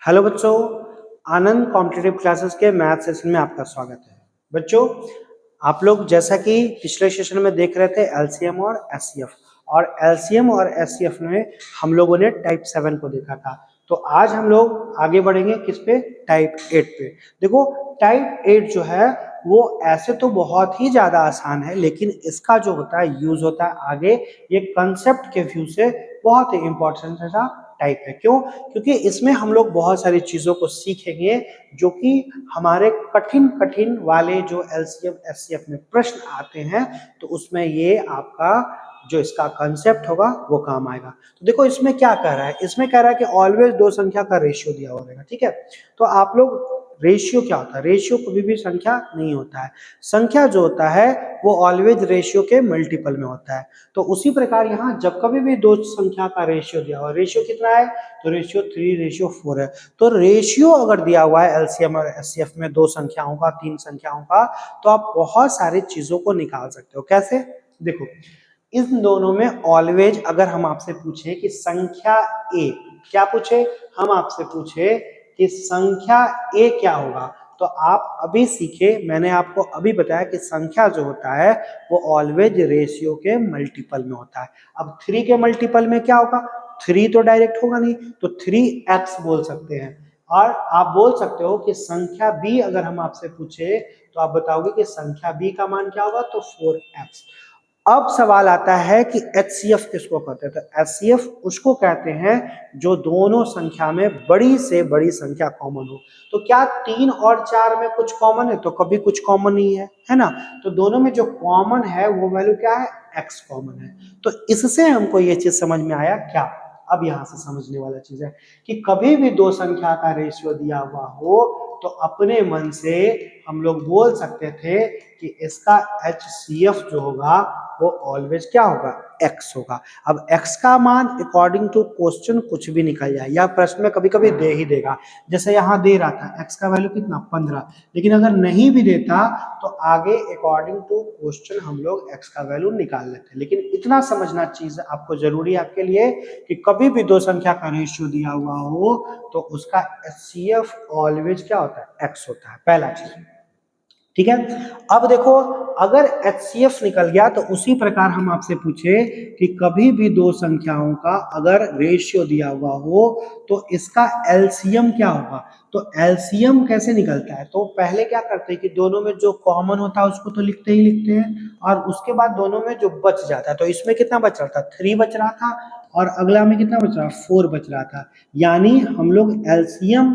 Hello बच्चों, आनंद competitive classes के math session में आपका स्वागत है। बच्चों, आप लोग जैसा कि पिछले सेशन में देख रहे थे एलसीएम और एचसीएफ, और एलसीएम और एचसीएफ में हम लोगों ने टाइप 7 को देखा था। तो आज हम लोग आगे बढ़ेंगे किस पे? टाइप 8 पे। देखो, टाइप 8 जो है वो ऐसे तो बहुत ही ज्यादा आसान है, लेकिन इसका जो होता है यूज होता है आगे ये कंसेप्ट के व्यू से बहुत ही इंपॉर्टेंट सा टाइप है। क्यों? क्योंकि इसमें हम लोग बहुत सारी चीजों को सीखेंगे जो कि हमारे कठिन कठिन वाले जो एलसीएम एचसीएफ में प्रश्न आते हैं, तो उसमें ये आपका जो इसका कंसेप्ट होगा वो काम आएगा। तो देखो इसमें क्या कह रहा है, इसमें कह रहा है कि ऑलवेज दो संख्या का रेशियो दिया हुआ रहेगा। ठीक है, तो आप लोग रेशियो क्या होता है? रेशियो कभी भी संख्या नहीं होता है। संख्या जो होता है वो ऑलवेज रेशियो के मल्टीपल में होता है। तो उसी प्रकार यहाँ जब कभी भी दो संख्या का रेशियो दिया हुआ, रेशियो कितना है? तो रेशियो 3:4 है। तो रेशियो अगर दिया हुआ है एलसीएम और एचसीएफ में दो संख्याओं का, तीन संख्याओं का, तो आप बहुत सारी चीजों को निकाल सकते हो। कैसे? देखो, इन दोनों में ऑलवेज अगर हम आपसे पूछे कि संख्या ए क्या पूछे, हम आपसे पूछे कि संख्या ए क्या होगा, तो आप अभी सीखे, मैंने आपको अभी बताया कि संख्या जो होता है वो ऑलवेज रेशियो के मल्टीपल में होता है। अब 3 के मल्टीपल में क्या होगा? 3 तो डायरेक्ट होगा नहीं, तो 3x बोल सकते हैं। और आप बोल सकते हो कि संख्या b अगर हम आपसे पूछे तो आप बताओगे कि संख्या b का मान क्या होगा? तो 4x। अब सवाल आता है कि एचसीएफ किसको कहते हैं? तो एचसीएफ उसको कहते हैं जो दोनों संख्या में बड़ी से बड़ी संख्या कॉमन हो। तो क्या 3 और 4 में कुछ कॉमन है? तो कभी कुछ कॉमन नहीं है ना? तो दोनों में जो कॉमन है वो वैल्यू क्या है? x कॉमन है। तो इससे हमको ये चीज समझ में आया क्या? अब यहां से समझने वाला चीज है कि कभी भी दो संख्या का रेशियो दिया हुआ हो तो अपने मन से हम लोग बोल सकते थे कि इसका एचसीएफ जो होगा वो ऑलवेज क्या होगा? x होगा। अब x का मान अकॉर्डिंग टू क्वेश्चन कुछ भी निकल जाए, या प्रश्न में कभी कभी दे ही देगा। जैसे यहाँ दे रहा था x का वैल्यू कितना? 15, लेकिन अगर नहीं भी देता तो आगे अकॉर्डिंग टू क्वेश्चन हम लोग x का वैल्यू निकाल लेते। लेकिन इतना समझना चीज आपको जरूरी है आपके लिए कि कभी भी दो संख्या का रेशियो दिया हुआ हो तो उसका एचसीएफ ऑलवेज क्या होता है? x होता है, पहला चीज। ठीक है, अब देखो, अगर एचसीएफ निकल गया तो उसी प्रकार हम आपसे पूछे कि कभी भी दो संख्याओं का अगर रेशियो दिया हुआ हो तो इसका एलसीएम क्या होगा? तो एलसीएम कैसे निकलता है? तो पहले क्या करते हैं कि दोनों में जो कॉमन होता है उसको तो लिखते ही लिखते हैं, और उसके बाद दोनों में जो बच जाता है, तो इसमें कितना बच रहा था? 3 बच रहा था, और अगला में कितना बच रहा? 4 बच रहा था। यानी हम लोग एलसीएम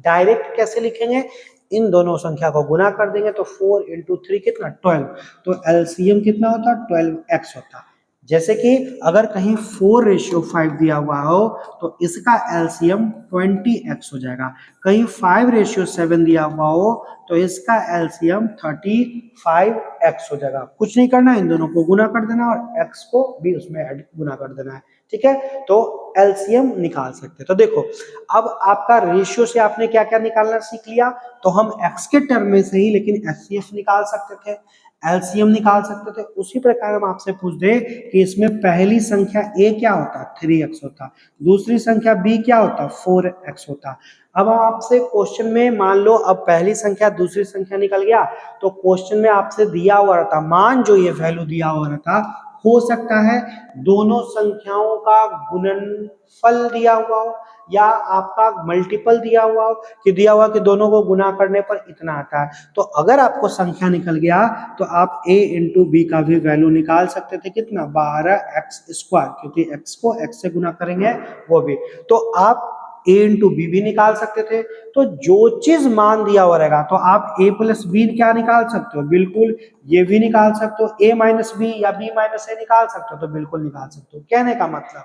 डायरेक्ट कैसे लिखेंगे? इन दोनों संख्या को गुना कर देंगे तो 4 इंटू 3 कितना? 12। तो एलसीएम कितना होता? 12x होता। जैसे कि अगर कहीं 4:5 दिया हुआ हो तो इसका एलसीएम 20x हो जाएगा। कहीं 5:7 दिया हुआ हो तो इसका एलसीएम 35x हो जाएगा। कुछ नहीं करना, इन दोनों को गुना कर देना और x को भी उसमें गुना कर देना है। ठीक है, तो एलसीएम निकाल सकते हैं। तो देखो, अब आपका रेशियो से आपने क्या क्या निकालना सीख लिया। तो हम x के टर्म में से ही लेकिन एचसीएफ निकाल सकते थे, एलसीएम निकाल सकते थे। उसी प्रकार हम आपसे पूछ दे कि इसमें पहली संख्या a क्या होता? 3x होता। दूसरी संख्या b क्या होता? 4x होता। अब हम आपसे क्वेश्चन में मान लो अब पहली संख्या दूसरी संख्या निकल गया, तो क्वेश्चन में आपसे दिया हुआ रहता मान, जो ये वैल्यू दिया हुआ रहता, हो सकता है दोनों संख्याओं का गुणनफल दिया हुआ हो, या आपका मल्टीपल दिया हुआ हो, कि दिया हुआ कि दोनों को गुना करने पर इतना आता है। तो अगर आपको संख्या निकल गया तो आप a इंटू बी का भी वैल्यू निकाल सकते थे। कितना? 12x², क्योंकि x को x से गुना करेंगे वो भी। तो आप a इंटू बी भी निकाल सकते थे। तो जो चीज मान दिया हुआ रहेगा तो आप a प्लस बी क्या निकाल सकते हो? बिल्कुल ये भी निकाल सकते हो। a माइनस बी या b माइनस ए निकाल सकते हो? तो बिल्कुल निकाल सकते हो। कहने का मतलब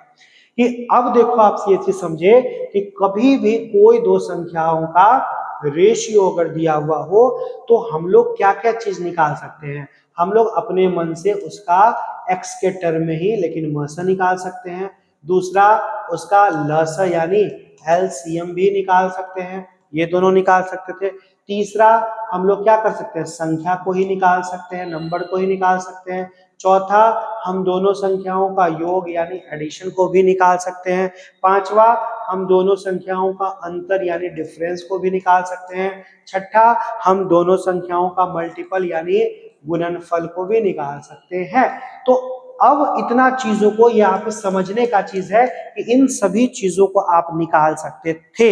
कि अब देखो, आप ये चीज समझे कि कभी भी कोई दो संख्याओं का रेशियो अगर दिया हुआ हो तो हम लोग क्या क्या चीज निकाल सकते हैं? हम लोग अपने मन से उसका x के टर्म में ही लेकिन म से निकाल सकते हैं। दूसरा, उसका ल से यानी एलसीएम भी निकाल सकते हैं, ये दोनों निकाल सकते थे। तीसरा, हम लोग क्या कर सकते हैं, संख्या को ही निकाल सकते हैं, नंबर को ही निकाल सकते हैं। चौथा, हम दोनों संख्याओं का योग यानी एडिशन को भी निकाल सकते हैं। पांचवा, हम दोनों संख्याओं का अंतर यानी डिफरेंस को भी निकाल सकते हैं। छठा, हम दोनों संख्याओं का मल्टीपल यानी गुणनफल को भी निकाल सकते हैं। तो अब इतना चीजों को यहाँ पे समझने का चीज है कि इन सभी चीजों को आप निकाल सकते थे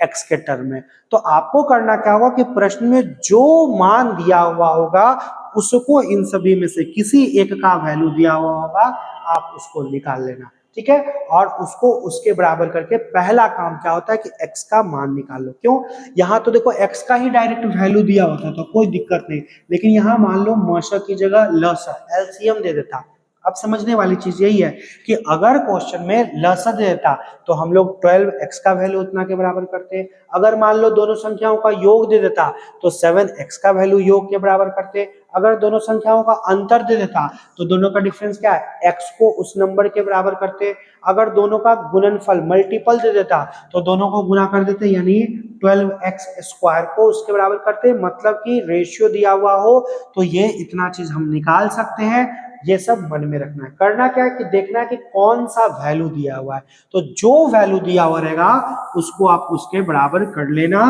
एक्स के टर्म में। तो आपको करना क्या होगा कि प्रश्न में जो मान दिया हुआ होगा उसको इन सभी में से किसी एक का वैल्यू दिया हुआ होगा, आप उसको निकाल लेना, ठीक है। और उसको उसके बराबर करके पहला काम क्या होता है कि x का मान निकाल लो। क्यों, यहाँ तो देखो x का ही डायरेक्ट वैल्यू दिया होता तो कोई दिक्कत नहीं, लेकिन यहाँ मान लो मौसा की जगह लसा एलसीएम दे देता। अब समझने वाली चीज यही है कि अगर क्वेश्चन में लसा दे देता तो हम लोग 12x का वैल्यू उतना के बराबर करते। अगर मान लो दोनों संख्याओं का योग दे देता तो 7x का वैल्यू योग के बराबर करते। अगर दोनों संख्याओं का अंतर दे देता तो दोनों का डिफरेंस क्या है, x को उस नंबर के बराबर करते। अगर दोनों का गुणनफल मल्टीपल दे देता तो दोनों को गुना कर देते, यानी 12x स्क्वायर को उसके बराबर करते। मतलब कि रेशियो दिया हुआ हो तो ये इतना चीज हम निकाल सकते हैं। ये सब मन में रखना है। करना क्या है कि देखना है कि कौन सा वैल्यू दिया हुआ है, तो जो वैल्यू दिया हुआ रहेगा उसको आप उसके बराबर कर लेना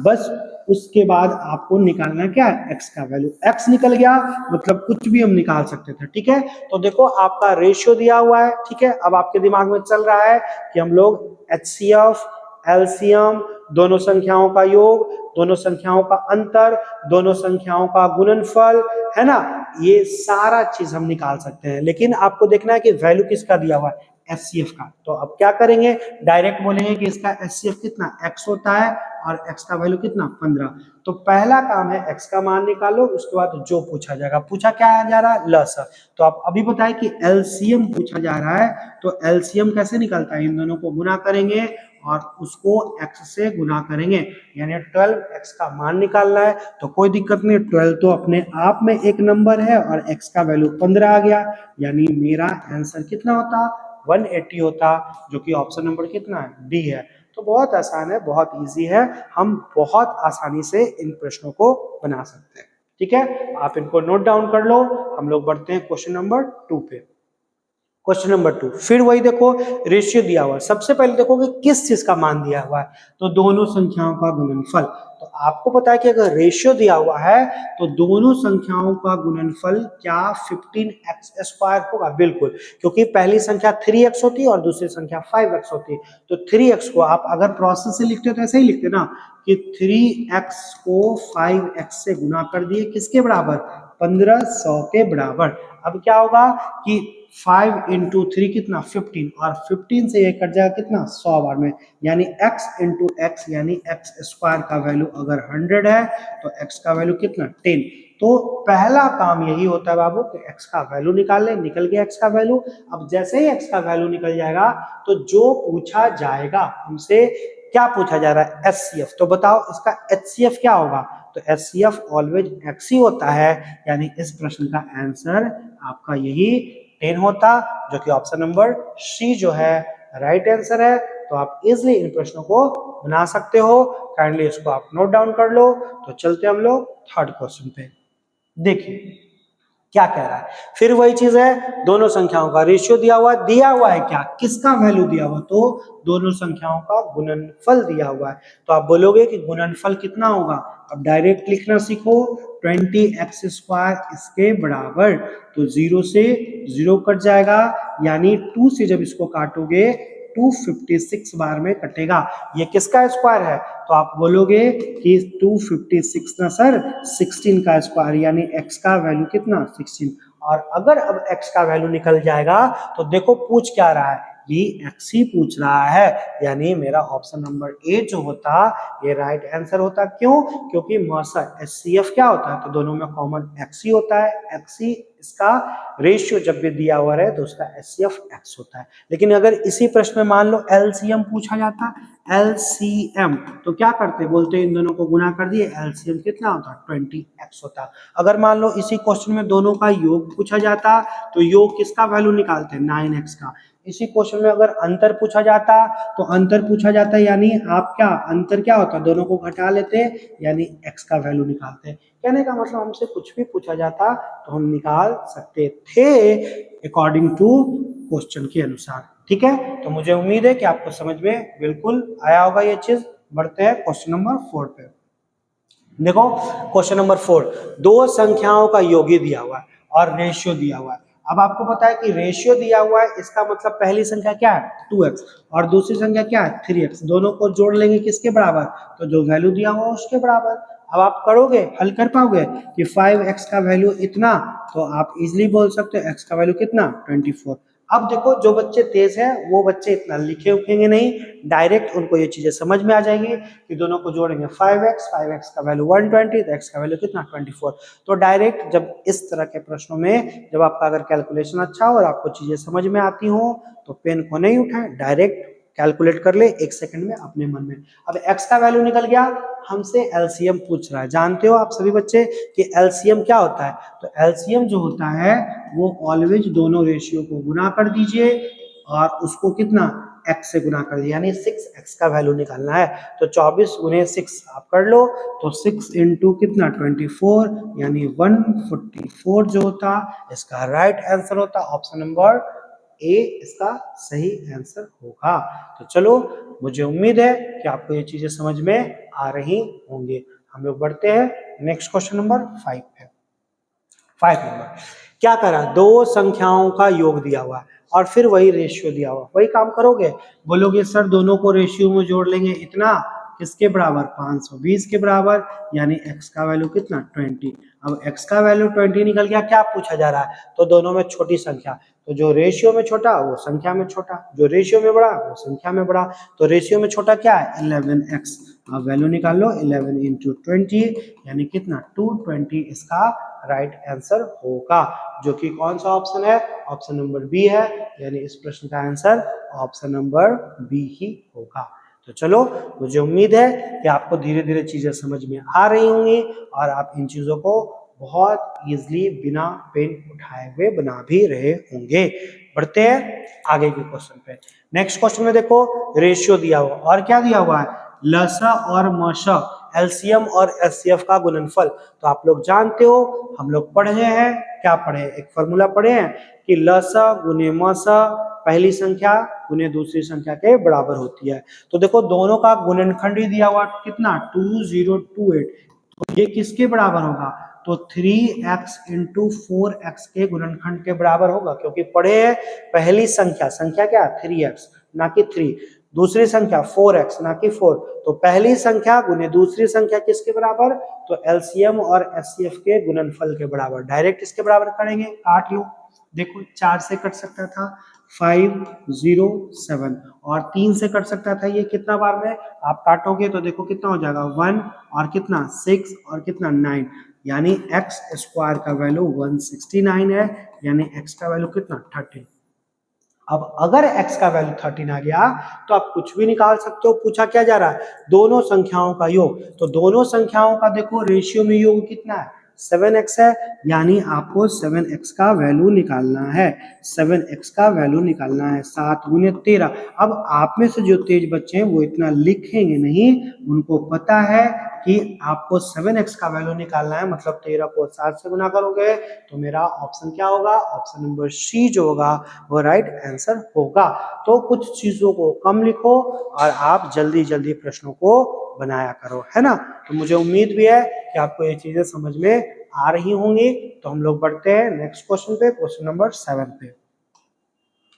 बस। उसके बाद आपको निकालना क्या है, x का वैल्यू। x निकल गया मतलब कुछ भी हम निकाल सकते थे, ठीक है। तो देखो आपका रेशियो दिया हुआ है, ठीक है। अब आपके दिमाग में चल रहा है कि हम लोग HCF, एलसीएम, दोनों संख्याओं का योग, दोनों संख्याओं का अंतर, दोनों संख्याओं का गुणनफल, है ना, ये सारा चीज हम निकाल सकते हैं। लेकिन आपको देखना है कि वैल्यू किसका दिया हुआ है, एचसीएफ का। तो अब क्या करेंगे, डायरेक्ट बोलेंगे कि इसका एचसीएफ कितना x होता है और x का वैल्यू कितना 15। तो पहला काम है x का मान निकालो, उसके बाद जो पूछा जाएगा, पूछा क्या जा रहा है, लसा। तो आप अभी बताएं कि एलसीएम पूछा जा रहा है, तो एलसीएम कैसे निकलता है, इन दोनों को गुना करेंगे और उसको x से गुना करेंगे, यानी 12x का मान निकालना है। तो कोई दिक्कत नहीं, 12 तो अपने आप में एक नंबर है और x का वैल्यू 15 आ गया, यानी मेरा आंसर कितना होता, 180 होता, जो कि ऑप्शन नंबर कितना है, डी है। तो बहुत आसान है, बहुत इजी है, हम बहुत आसानी से इन प्रश्नों को बना सकते हैं, ठीक है। आप इनको नोट डाउन कर लो। हम लोग बढ़ते हैं क्वेश्चन नंबर 2 पे। क्वेश्चन नंबर 2, फिर वही देखो, रेशियो दिया हुआ है। सबसे पहले देखो कि किस चीज का मान दिया हुआ है, तो दोनों संख्याओं का गुणनफल। तो आपको पता है कि अगर रेशियो दिया हुआ है तो दोनों संख्याओं का गुणनफल क्या 15x स्क्वायर होगा, बिल्कुल, क्योंकि पहली संख्या 3x होती है और दूसरी संख्या 5x होती है। तो 3x को आप अगर प्रोसेस से लिखते हो तो ऐसे ही लिखते ना कि 3x को 5x से गुना कर दिए, किसके बराबर, 1500 के बराबर। अब क्या होगा कि 5 इंटू 3 कितना 15, और 15 से ये कट जाएगा कितना 100 बार में, यानी x इंटू एक्स यानी x स्क्वायर का वैल्यू अगर 100 है तो x का वैल्यू कितना 10। तो पहला काम यही होता है बाबू कि x का वैल्यू निकाल ले, निकल गया x का वैल्यू। अब जैसे ही x का वैल्यू निकल जाएगा तो जो पूछा जाएगा हमसे, क्या पूछा जा रहा है, एचसीएफ। तो बताओ इसका एचसीएफ क्या होगा, तो एचसीएफ ऑलवेज x ही होता है, यानी इस प्रश्न का आंसर आपका यही 10 होता, जो कि ऑप्शन नंबर सी जो है राइट आंसर है। तो आप इजिली इन प्रश्नों को बना सकते हो, काइंडली इसको आप नोट डाउन कर लो। तो चलते हम लोग थर्ड क्वेश्चन पे। देखिए क्या कह रहा है, फिर वही चीज है, दोनों संख्याओं का रेशियो दिया हुआ है क्या, किसका वैल्यू दिया हुआ, तो दोनों संख्याओं का गुणनफल दिया हुआ है। तो आप बोलोगे कि गुणनफल कितना होगा, अब डायरेक्ट लिखना सीखो, 20x स्क्वायर इसके बराबर, तो 0 से 0 कट जाएगा, यानी 2 से जब इसको काटोगे 256 बार में कटेगा। ये किसका स्क्वायर है, तो आप बोलोगे कि 256 ना सर 16 का स्क्वायर, यानी x का वैल्यू कितना 16। और अगर अब x का वैल्यू निकल जाएगा तो देखो पूछ क्या रहा है, ये x ही पूछ रहा है, यानी मेरा ऑप्शन नंबर ए जो होता ये राइट आंसर होता। क्यों, क्योंकि मौसा एचसीएफ क्या होता है, तो दोनों में कॉमन x ही होता है, x ही इसका रेशियो जब भी दिया हुआ रहे तो उसका एचसीएफ x होता है। लेकिन अगर इसी प्रश्न में मान लो एलसीएम पूछा जाता, एलसीएम, तो क्या करते, बोलते इन दोनों को गुना कर दिए, एलसीएम कितना होता 20x होता। अगर मान लो इसी क्वेश्चन में दोनों का योग पूछा जाता तो योग किसका वैल्यू निकालते 9x का, इसी क्वेश्चन में अगर अंतर पूछा जाता तो अंतर पूछा जाता यानी आप क्या अंतर क्या होता, दोनों को घटा लेते यानी x का वैल्यू निकालते। कहने का मतलब हमसे कुछ भी पूछा जाता तो हम निकाल सकते थे अकॉर्डिंग टू क्वेश्चन के अनुसार। ठीक है, तो मुझे उम्मीद है कि आपको समझ में बिल्कुल आया होगा ये चीज। बढ़ते हैं क्वेश्चन नंबर 4 पे। देखो क्वेश्चन नंबर 4, दो संख्याओं का योगी दिया हुआ है और रेशियो दिया हुआ है। अब आपको पता है कि रेशियो दिया हुआ है, इसका मतलब पहली संख्या क्या है 2x और दूसरी संख्या क्या है 3x, दोनों को जोड़ लेंगे किसके बराबर, तो जो वैल्यू दिया हुआ है उसके बराबर। अब आप करोगे, हल कर पाओगे कि 5x का वैल्यू इतना, तो आप इजिली बोल सकते हो x का वैल्यू कितना 24। अब देखो जो बच्चे तेज है वो बच्चे इतना लिखे उखेंगे नहीं, डायरेक्ट उनको ये चीजें समझ में आ जाएंगी कि दोनों को जोड़ेंगे 5x का वैल्यू 120 तो x का वैल्यू कितना 24। तो डायरेक्ट जब इस तरह के प्रश्नों में जब आपका अगर कैलकुलेशन अच्छा हो और आपको चीजें समझ में आती हो तो पेन को नहीं उठाएं, डायरेक्ट कैलकुलेट कर ले 1 सेकंड में अपने मन में। अब x का वैल्यू निकल गया, हमसे एलसीएम पूछ रहा है। जानते हो आप सभी बच्चे कि एलसीएम क्या होता है, तो एलसीएम जो होता है वो ऑलवेज दोनों रेशियो को गुना कर दीजिए और उसको कितना x से गुना कर दिया, यानी 6x का वैल्यू निकालना है। तो 24 गुने 6 आप कर लो, तो 6 इंटू कितना 24 यानी 144 जो होता इसका राइट आंसर होता ऑप्शन नंबर ए, इसका सही आंसर होगा। तो चलो मुझे उम्मीद है कि आपको ये चीजें समझ में आ रही होंगी। हम लोग बढ़ते हैं नेक्स्ट क्वेश्चन नंबर 5 पे। 5 नंबर क्या करा, दो संख्याओं का योग दिया हुआ है और फिर वही रेशियो दिया हुआ, वही काम करोगे, बोलोगे सर दोनों को रेशियो में जोड़ लेंगे इतना, किसके बराबर 520 के बराबर, यानी x का वैल्यू कितना 20। अब x का वैल्यू 20 निकल गया, क्या पूछा जा रहा है, तो दोनों में छोटी संख्या, तो जो रेशियो में छोटा वो संख्या में छोटा, जो रेशियो में बड़ा वो संख्या में बड़ा। तो रेशियो में छोटा क्या है 11x, अब वैल्यू निकाल लो 11 इंटू 20 यानी कितना 220 इसका राइट आंसर होगा, जो कि कौन सा ऑप्शन है, ऑप्शन नंबर बी है, यानी इस प्रश्न का आंसर ऑप्शन नंबर बी ही होगा। तो चलो मुझे उम्मीद है कि आपको धीरे धीरे चीजें समझ में आ रही होंगी और आप इन चीजों को बहुत इजीली बिना पेन उठाए हुए बना भी रहे होंगे। बढ़ते हैं आगे के क्वेश्चन पे। नेक्स्ट क्वेश्चन में देखो रेशियो दिया हुआ और क्या दिया हुआ है, लसा और मशा, एलसीएम और एचसीएफ का गुणनफल। तो आप लोग जानते हो, हम लोग पढ़े हैं, क्या पढ़े, एक फॉर्मूला पढ़े हैं कि लसा गुने मसा पहली संख्या गुने दूसरी संख्या के बराबर होती है। तो देखो दोनों का गुणनखंड ही दिया हुआ कितना 2028, तो ये किसके बराबर होगा, तो 3x इंटू 4x के गुणनखंड के बराबर होगा, क्योंकि पढ़े हैं पहली संख्या, संख्या क्या 3x ना कि 3, दूसरी संख्या 4x ना कि 4, तो पहली संख्या गुने दूसरी संख्या किसके बराबर, तो एलसीएम और एचसीएफ के गुणनफल के बराबर। डायरेक्ट इसके बराबर करेंगे, काट लो, देखो 4 से कट सकता था 507 और 3 से कट सकता था ये, कितना बार में आप काटोगे तो देखो कितना हो जाएगा 1 और कितना 6 और कितना 9, यानी x स्क्वायर का वैल्यू 169 है, यानी x का वैल्यू कितना 13। अब अगर x का वैल्यू 13 आ गया तो आप कुछ भी निकाल सकते हो। पूछा क्या जा रहा है, दोनों संख्याओं का योग, तो दोनों संख्याओं का देखो रेशियो में योग कितना है 7x है, यानी आपको 7x का वैल्यू निकालना है, 7x का वैल्यू निकालना है 7 गुने 13। अब आप में से जो तेज बच्चे हैं वो इतना लिखेंगे नहीं, उनको पता है कि आपको 7x का वैल्यू निकालना है, मतलब 13 को 7 से गुना करोगे तो मेरा ऑप्शन क्या होगा, ऑप्शन नंबर सी जो होगा वो राइट आंसर होगा। तो कुछ चीजों को कम लिखो और आप जल्दी जल्दी प्रश्नों को बनाया करो, है ना। तो मुझे उम्मीद भी है कि आपको ये चीजें समझ में आ रही होंगी। तो हम लोग बढ़ते हैं नेक्स्ट क्वेश्चन पे, क्वेश्चन नंबर 7 पे।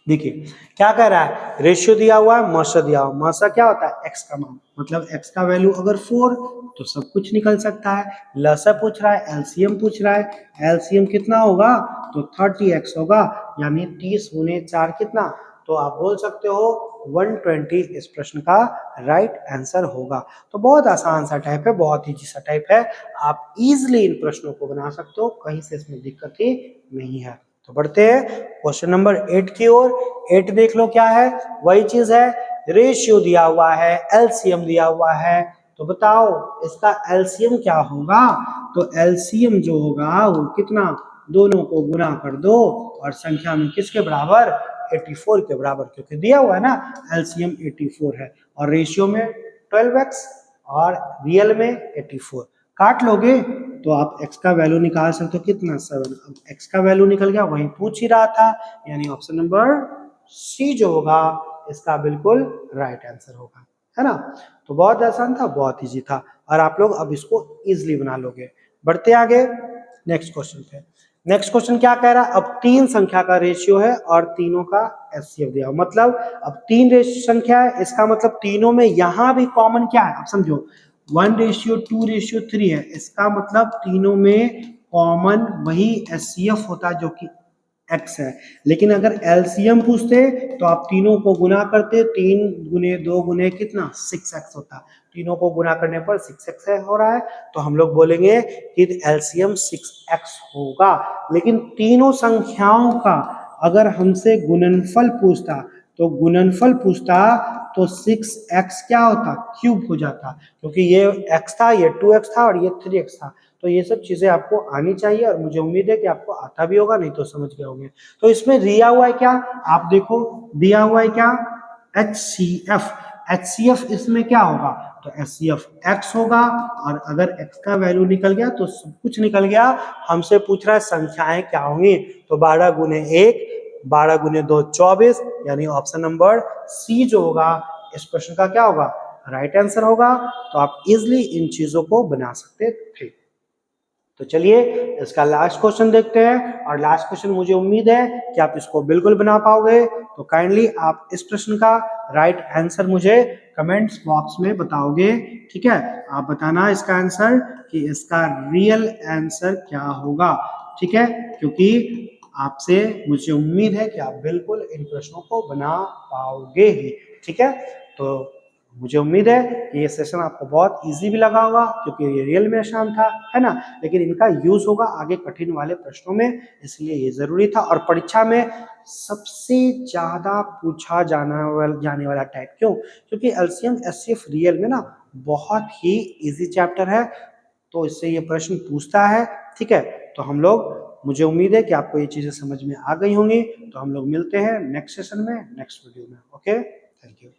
देखिए क्या कह रहा है, रेशियो दिया हुआ है, मासा दिया हुआ, मासा क्या होता है एक्स का मान, मतलब एक्स का वैल्यू अगर 4 तो सब कुछ निकल सकता है। लसा पूछ रहा है, एलसीएम पूछ रहा है, एलसीएम कितना होगा तो 30x होगा, यानी 30 गुने 4 कितना, तो आप बोल सकते हो 120 इस प्रश्न का राइट आंसर होगा। तो बहुत आसान सा टाइप है, बहुत इजी सा टाइप है, आप इजिली इन प्रश्नों को बना सकते हो, कहीं से इसमें दिक्कत ही नहीं है। तो बढ़ते हैं क्वेश्चन नंबर 8 की ओर। 8 देख लो क्या है, वही चीज है, रेशियो दिया हुआ है, एलसीएम दिया हुआ है, तो बताओ इसका एलसीएम क्या होगा, तो एलसीएम जो होगा वो कितना, दोनों को गुना कर दो और संख्या में किसके बराबर 84 के बराबर, क्योंकि दिया हुआ है ना एलसीएम 84 है और रेशियो में 12x और रियल में 84। काट लोगे तो आप x का वैल्यू निकाल सकते हो कितना 7। अब x का वैल्यू निकल गया, वही पूछ ही रहा था, यानी ऑप्शन नंबर सी जो होगा इसका बिल्कुल राइट आंसर होगा, है ना। तो बहुत आसान था, बहुत इजी था और आप लोग अब इसको इजीली बना लोगे। बढ़ते आगे नेक्स्ट क्वेश्चन पे। नेक्स्ट क्वेश्चन क्या कह रहा है, अब तीन संख्या का रेशियो है और तीनों का एचसीएफ दिया, मतलब अब तीन संख्या है, इसका मतलब तीनों में यहां भी कॉमन क्या है, अब समझो 1:2:3 है, इसका मतलब तीनों में कॉमन वही एचसीएफ होता है जो कि x है। लेकिन अगर एलसीएम पूछते तो आप तीनों को गुना करते, 3 गुने 2 गुने कितना 6x होता, तीनों को गुना करने पर 6x हो रहा है, तो हम लोग बोलेंगे कि एलसीएम 6x होगा। लेकिन तीनों संख्याओं का अगर हमसे गुणनफल पूछता तो 6x क्या होता, क्यूब हो जाता, क्योंकि ये x था, ये 2x था और ये 3x था। तो ये सब चीजें आपको आनी चाहिए और मुझे उम्मीद है कि आपको आता भी होगा, नहीं तो समझ गए होंगे। तो इसमें दिया हुआ है क्या, आप देखो दिया हुआ है क्या, HCF। HCF इसमें क्या होगा, तो HCF x होगा और अगर x का वैल्यू निकल गया तो सब कुछ निकल गया। हमसे पूछ रहा है संख्याएं क्या होंगी, तो 12 गुने 1 12 गुने 2 24, यानी ऑप्शन नंबर सी जो होगा इस प्रश्न का क्या होगा, राइट आंसर होगा। तो आप इजिली इन चीजों को बना सकते थे। तो चलिए इसका लास्ट क्वेश्चन देखते हैं और लास्ट क्वेश्चन मुझे उम्मीद है कि आप इसको बिल्कुल बना पाओगे। तो काइंडली आप इस प्रश्न का राइट आंसर मुझे कमेंट्स बॉक्स में बताओगे, ठीक है। आप बताना इसका आंसर कि इसका रियल आंसर क्या होगा, ठीक है, क्योंकि आपसे मुझे उम्मीद है कि आप बिल्कुल इन प्रश्नों को बना पाओगे ही, ठीक है। तो मुझे उम्मीद है कि ये सेशन आपको बहुत इजी भी लगा होगा, क्योंकि ये रियल में आसान था, है ना, लेकिन इनका यूज होगा आगे कठिन वाले प्रश्नों में, इसलिए ये जरूरी था। और परीक्षा में सबसे ज्यादा पूछा जाने वाला टाइप, क्यों, क्योंकि एलसीएम एचसीएफ रियल में ना बहुत ही इजी चैप्टर है, तो इससे ये प्रश्न पूछता है, ठीक है। तो हम लोग, मुझे उम्मीद है कि आपको ये चीजें समझ में आ गई होंगी। तो हम लोग मिलते हैं नेक्स्ट सेशन में, नेक्स्ट वीडियो में। Okay, thank you.